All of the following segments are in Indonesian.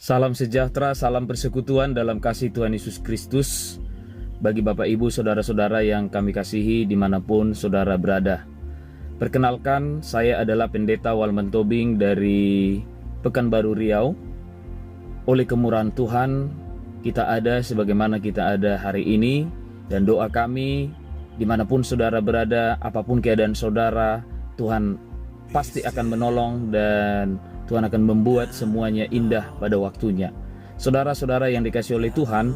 Salam sejahtera, salam persekutuan dalam kasih Tuhan Yesus Kristus bagi Bapak Ibu Saudara-saudara yang kami kasihi dimanapun saudara berada. Perkenalkan, saya adalah Pendeta Walman Tobing dari Pekanbaru Riau. Oleh kemurahan Tuhan, kita ada sebagaimana kita ada hari ini, dan doa kami dimanapun saudara berada, apapun keadaan saudara, Tuhan pasti akan menolong dan Tuhan akan membuat semuanya indah pada waktunya. Saudara-saudara yang dikasihi oleh Tuhan,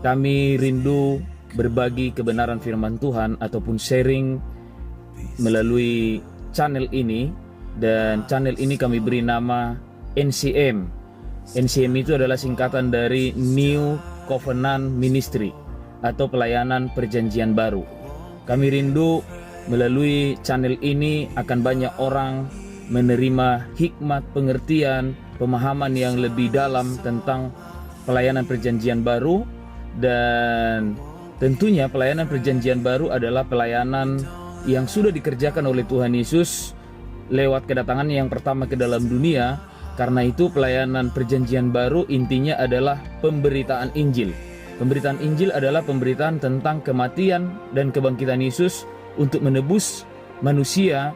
kami rindu berbagi kebenaran firman Tuhan ataupun sharing melalui channel ini. Dan channel ini kami beri nama NCM. NCM itu adalah singkatan dari New Covenant Ministry atau pelayanan perjanjian baru. Kami rindu melalui channel ini akan banyak orang menerima hikmat, pengertian, pemahaman yang lebih dalam tentang pelayanan perjanjian baru. Dan tentunya pelayanan perjanjian baru adalah pelayanan yang sudah dikerjakan oleh Tuhan Yesus lewat kedatangan yang pertama ke dalam dunia. Karena itu pelayanan perjanjian baru intinya adalah pemberitaan Injil. Pemberitaan Injil adalah pemberitaan tentang kematian dan kebangkitan Yesus untuk menebus manusia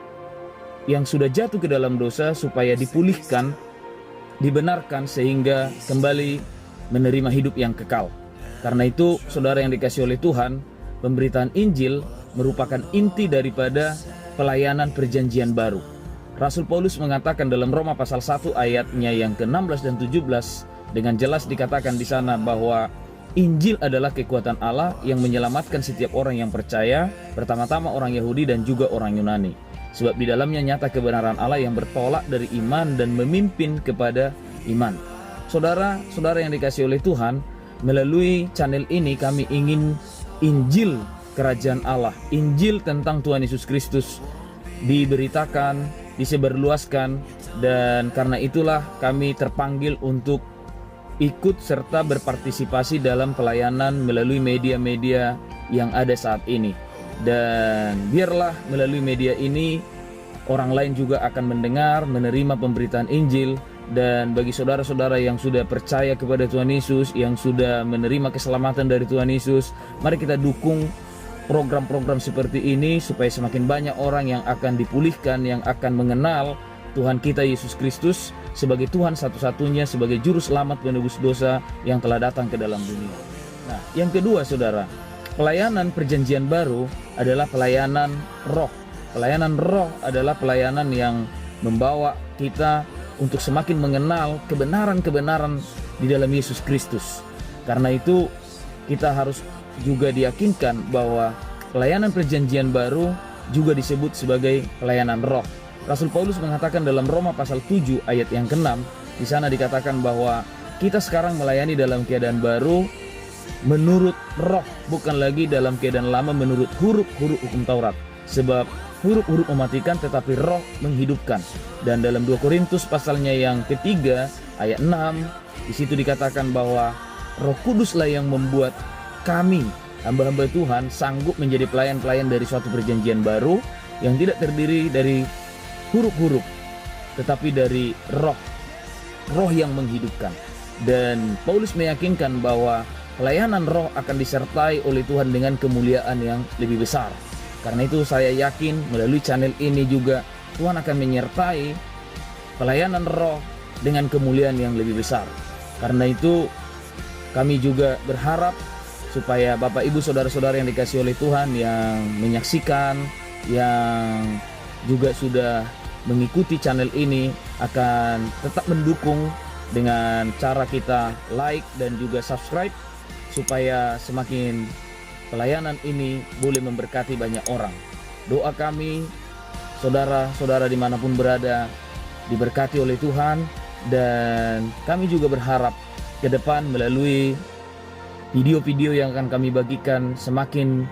yang sudah jatuh ke dalam dosa supaya dipulihkan, dibenarkan sehingga kembali menerima hidup yang kekal. Karena itu, saudara yang dikasihi oleh Tuhan, pemberitaan Injil merupakan inti daripada pelayanan perjanjian baru. Rasul Paulus mengatakan dalam Roma pasal 1 ayatnya yang ke-16 dan 17, dengan jelas dikatakan di sana bahwa Injil adalah kekuatan Allah yang menyelamatkan setiap orang yang percaya, pertama-tama orang Yahudi dan juga orang Yunani. Sebab di dalamnya nyata kebenaran Allah yang bertolak dari iman dan memimpin kepada iman. Saudara-saudara yang dikasihi oleh Tuhan, melalui channel ini kami ingin Injil Kerajaan Allah, Injil tentang Tuhan Yesus Kristus diberitakan, disebarluaskan. Dan karena itulah kami terpanggil untuk ikut serta berpartisipasi dalam pelayanan melalui media-media yang ada saat ini. Dan biarlah melalui media ini orang lain juga akan mendengar, menerima pemberitaan Injil. Dan bagi saudara-saudara yang sudah percaya kepada Tuhan Yesus, yang sudah menerima keselamatan dari Tuhan Yesus, mari kita dukung program-program seperti ini supaya semakin banyak orang yang akan dipulihkan, yang akan mengenal Tuhan kita Yesus Kristus sebagai Tuhan satu-satunya, sebagai juru selamat penebus dosa yang telah datang ke dalam dunia. Nah, yang kedua saudara, pelayanan perjanjian baru adalah pelayanan roh. Pelayanan roh adalah pelayanan yang membawa kita untuk semakin mengenal kebenaran-kebenaran di dalam Yesus Kristus. Karena itu kita harus juga diyakinkan bahwa pelayanan perjanjian baru juga disebut sebagai pelayanan roh. Rasul Paulus mengatakan dalam Roma pasal 7 ayat yang ke-6, di sana dikatakan bahwa kita sekarang melayani dalam keadaan baru menurut roh, bukan lagi dalam keadaan lama menurut huruf-huruf hukum Taurat. Sebab huruf-huruf mematikan tetapi roh menghidupkan. Dan dalam 2 Korintus pasalnya yang ketiga ayat 6, di situ dikatakan bahwa Roh Kuduslah yang membuat kami, hamba-hamba Tuhan, sanggup menjadi pelayan-pelayan dari suatu perjanjian baru yang tidak terdiri dari huruf-huruf tetapi dari roh yang menghidupkan. Dan Paulus meyakinkan bahwa pelayanan roh akan disertai oleh Tuhan dengan kemuliaan yang lebih besar. Karena itu saya yakin melalui channel ini juga Tuhan akan menyertai pelayanan roh dengan kemuliaan yang lebih besar. Karena itu kami juga berharap supaya Bapak Ibu Saudara-saudara yang dikasihi oleh Tuhan yang menyaksikan, yang juga sudah mengikuti channel ini akan tetap mendukung dengan cara kita like dan juga subscribe supaya semakin pelayanan ini boleh memberkati banyak orang. Doa kami, saudara-saudara dimanapun berada, diberkati oleh Tuhan. Dan kami juga berharap ke depan melalui video-video yang akan kami bagikan semakin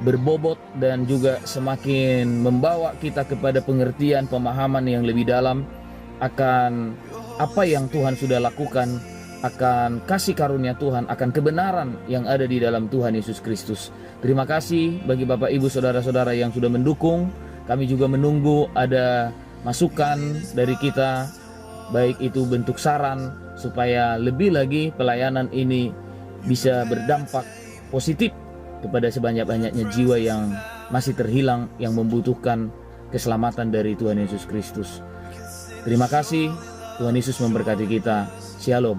berbobot dan juga semakin membawa kita kepada pengertian, pemahaman yang lebih dalam akan apa yang Tuhan sudah lakukan, akan kasih karunia Tuhan, akan kebenaran yang ada di dalam Tuhan Yesus Kristus. Terima kasih bagi Bapak Ibu Saudara-saudara yang sudah mendukung. Kami juga menunggu ada masukan dari kita, baik itu bentuk saran supaya lebih lagi pelayanan ini bisa berdampak positif kepada sebanyak-banyaknya jiwa yang masih terhilang, yang membutuhkan keselamatan dari Tuhan Yesus Kristus. Terima kasih, Tuhan Yesus memberkati kita. Shalom.